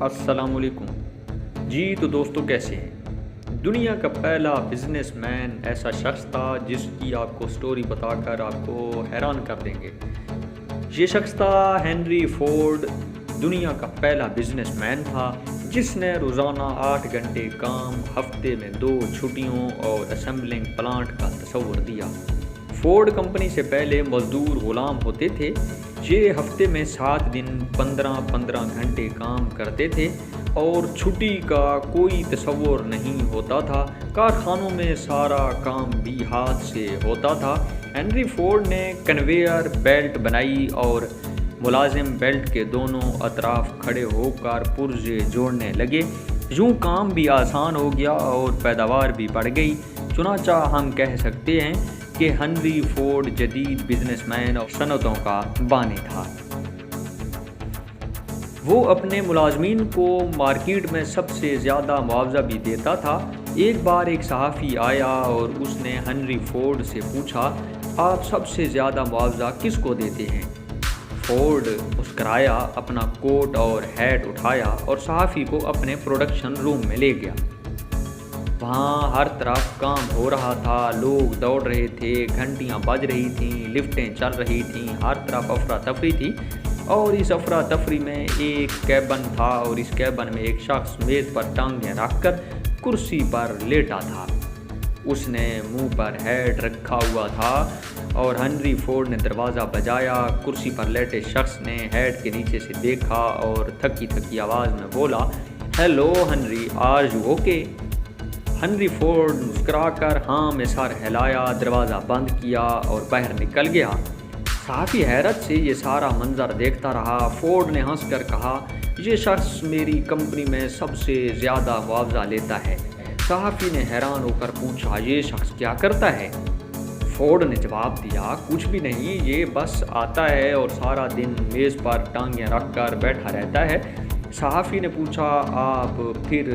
अस्सलाम वालेकुम जी। तो दोस्तों कैसे हैं? दुनिया का पहला बिजनेसमैन ऐसा शख्स था जिसकी आपको स्टोरी बताकर आपको हैरान कर देंगे। ये शख्स था हेनरी फोर्ड। दुनिया का पहला बिजनेसमैन था जिसने रोज़ाना 8 घंटे काम, हफ्ते में 2 छुट्टियों और असेंबलिंग प्लांट का तस्वर दिया। फोर्ड कंपनी से पहले मजदूर गुलाम होते थे। ये हफ्ते में 7 दिन 15-15 घंटे काम करते थे और छुट्टी का कोई तस्वर नहीं होता था। कारखानों में सारा काम भी हाथ से होता था। हेनरी फोर्ड ने कन्वेयर बेल्ट बनाई और मुलाजिम बेल्ट के दोनों अतराफ खड़े होकर पुर्जे जोड़ने लगे। यूँ काम भी आसान हो गया और पैदावार भी बढ़ गई। चुनांचा हम कह सकते हैं कि हेनरी फोर्ड जदीद बिजनेसमैन और सनतों का बानी था। वो अपने मुलाजमीन को मार्केट में सबसे ज़्यादा मुआवजा भी देता था। एक बार एक सहाफ़ी आया और उसने हेनरी फोर्ड से पूछा, आप सबसे ज़्यादा मुआवजा किसको देते हैं? फोर्ड मुस्कराया, अपना कोट और हैट उठाया और सहाफ़ी को अपने प्रोडक्शन रूम में ले गया। वहाँ हर तरफ काम हो रहा था, लोग दौड़ रहे थे, घंटियाँ बज रही थीं, लिफ्टें चल रही थीं, हर तरफ अफरा तफरी थी। और इस अफरा तफरी में एक कैबिन था और इस कैबिन में एक शख्स मेज़ पर टांगें रखकर कुर्सी पर लेटा था। उसने मुंह पर हैट रखा हुआ था और हेनरी फोर्ड ने दरवाज़ा बजाया। कुर्सी पर लेटे शख्स ने हैट के नीचे से देखा और थकी थकी आवाज़ में बोला, hello Henry, are you okay? Henry Ford मुस्कुराकर हाँ में सर हिलाया, दरवाज़ा बंद किया और बाहर निकल गया। सहाफ़ी हैरत से ये सारा मंजर देखता रहा। फोर्ड ने हंसकर कहा, ये शख्स मेरी कंपनी में सबसे ज़्यादा मुआवजा लेता है। सहाफ़ी ने हैरान होकर पूछा, ये शख्स क्या करता है? फोर्ड ने जवाब दिया, कुछ भी नहीं, ये बस आता है और सारा दिन मेज़ पर टांगें रख कर बैठा रहता है। सहाफ़ी ने पूछा, आप फिर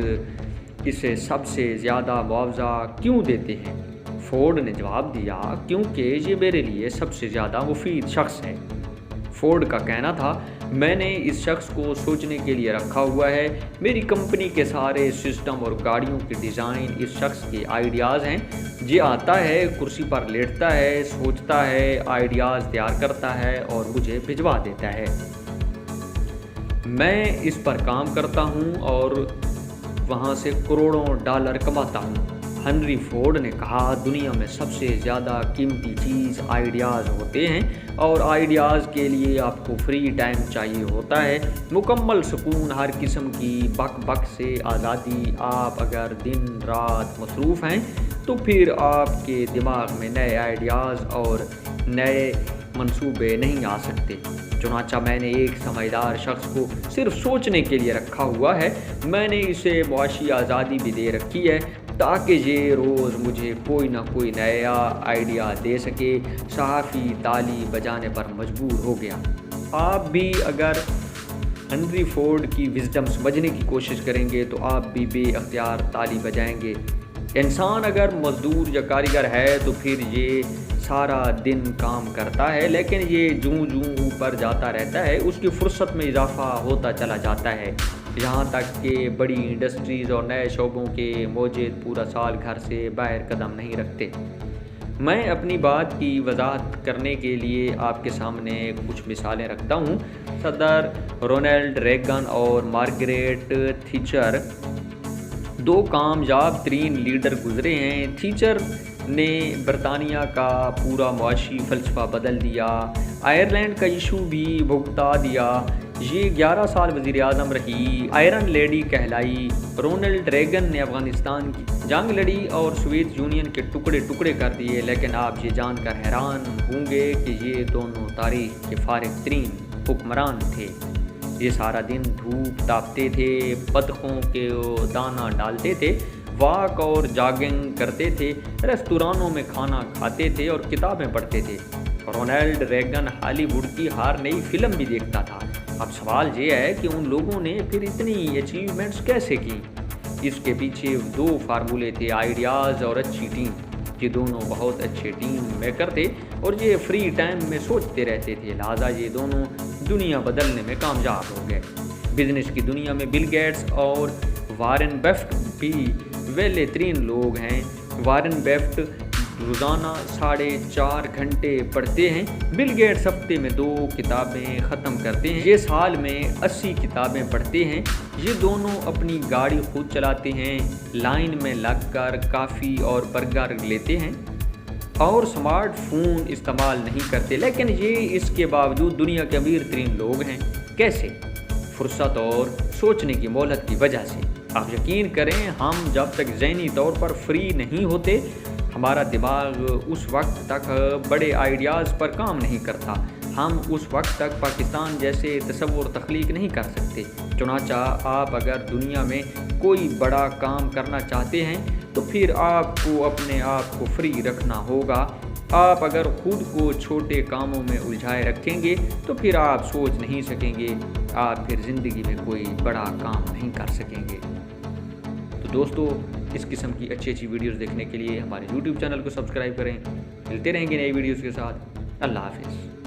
इसे सबसे ज़्यादा मुआवजा क्यों देते हैं? फोर्ड ने जवाब दिया, क्योंकि ये मेरे लिए सबसे ज़्यादा मुफीद शख्स है। फोर्ड का कहना था, मैंने इस शख्स को सोचने के लिए रखा हुआ है। मेरी कंपनी के सारे सिस्टम और गाड़ियों के डिज़ाइन इस शख्स के आइडियाज़ हैं। ये आता है, कुर्सी पर लेटता है, सोचता है, आइडियाज़ तैयार करता है और मुझे भिजवा देता है। मैं इस पर काम करता हूँ और वहाँ से करोड़ों डॉलर कमाता हूँ। हेनरी फोर्ड ने कहा, दुनिया में सबसे ज़्यादा कीमती चीज़ आइडियाज़ होते हैं और आइडियाज़ के लिए आपको फ्री टाइम चाहिए होता है, मुकम्मल सुकून, हर किस्म की बक बक से आज़ादी। आप अगर दिन रात मसरूफ़ हैं तो फिर आपके दिमाग में नए आइडियाज़ और नए मंसूबे नहीं आ सकते। चुनांचा मैंने एक समझदार शख्स को सिर्फ सोचने के लिए रखा हुआ है। मैंने इसे मुआशी आज़ादी भी दे रखी है ताकि ये रोज़ मुझे कोई ना कोई नया आइडिया दे सके। सहाफ़ी ताली बजाने पर मजबूर हो गया। आप भी अगर हेनरी फोर्ड की विज़डम समझने की कोशिश करेंगे तो आप भी बेअख्तियार ताली बजाएंगे। इंसान अगर मज़दूर या कारीगर है तो फिर ये सारा दिन काम करता है, लेकिन ये जूं जूं ऊपर जाता रहता है, उसकी फुर्सत में इजाफा होता चला जाता है। यहाँ तक कि बड़ी इंडस्ट्रीज़ और नए शोबों के मौजूद पूरा साल घर से बाहर कदम नहीं रखते। मैं अपनी बात की वजाहत करने के लिए आपके सामने कुछ मिसालें रखता हूँ। सदर रोनाल्ड रेगन और मार्गरेट थीचर 2 कामयाब तरीन लीडर गुजरे हैं। थीचर ने बरतानिया का पूरा मुआशी फ़लसफ़ा बदल दिया, आयरलैंड का इशू भी भुगता दिया। ये 11 साल वज़ीर आज़म रही, आयरन लेडी कहलाई। रोनाल्ड रेगन ने अफ़गानिस्तान की जंग लड़ी और सोवियत यूनियन के टुकड़े टुकड़े कर दिए। लेकिन आप ये जानकर हैरान होंगे कि ये दोनों तारीख़ के फारिग तरीन हुक्मरान थे। ये सारा दिन धूप तापते थे, बतखों के दाना डालते थे, वॉक और जॉगिंग करते थे, रेस्तोरानों में खाना खाते थे और किताबें पढ़ते थे। रोनाल्ड रेगन हॉलीवुड की हर नई फिल्म भी देखता था। अब सवाल ये है कि उन लोगों ने फिर इतनी अचीवमेंट्स कैसे की? इसके पीछे 2 फार्मूले थे, आइडियाज़ और अच्छी टीम। ये दोनों बहुत अच्छे टीम मेकर थे और ये फ्री टाइम में सोचते रहते थे, लिहाजा ये दोनों दुनिया बदलने में कामयाब हो गए। बिजनेस की दुनिया में बिल गेट्स और वॉरेन बफेट भी वेले तरीन लोग हैं। वॉरेन बफेट रोज़ाना 4.5 घंटे पढ़ते हैं। बिल गेट्स हफ्ते में 2 किताबें ख़त्म करते हैं। ये साल में 80 किताबें पढ़ते हैं। ये दोनों अपनी गाड़ी खुद चलाते हैं, लाइन में लगकर कॉफ़ी और बर्गर लेते हैं और स्मार्टफोन इस्तेमाल नहीं करते, लेकिन ये इसके बावजूद दुनिया के अमीर तरीन लोग हैं। कैसे? फुर्सत और सोचने की मोहलत की वजह से। आप यकीन करें, हम जब तक ज़हनी तौर पर फ्री नहीं होते, हमारा दिमाग उस वक्त तक बड़े आइडियाज़ पर काम नहीं करता। हम उस वक्त तक पाकिस्तान जैसे तसव्वुर तख्लीक नहीं कर सकते। चुनांचा आप अगर दुनिया में कोई बड़ा काम करना चाहते हैं तो फिर आपको अपने आप को फ्री रखना होगा। आप अगर खुद को छोटे कामों में उलझाए रखेंगे तो फिर आप सोच नहीं सकेंगे, आप फिर ज़िंदगी में कोई बड़ा काम नहीं कर सकेंगे। तो दोस्तों, इस किस्म की अच्छी वीडियोस देखने के लिए हमारे YouTube चैनल को सब्सक्राइब करें। मिलते रहेंगे नई वीडियोस के साथ। अल्लाह हाफिज़।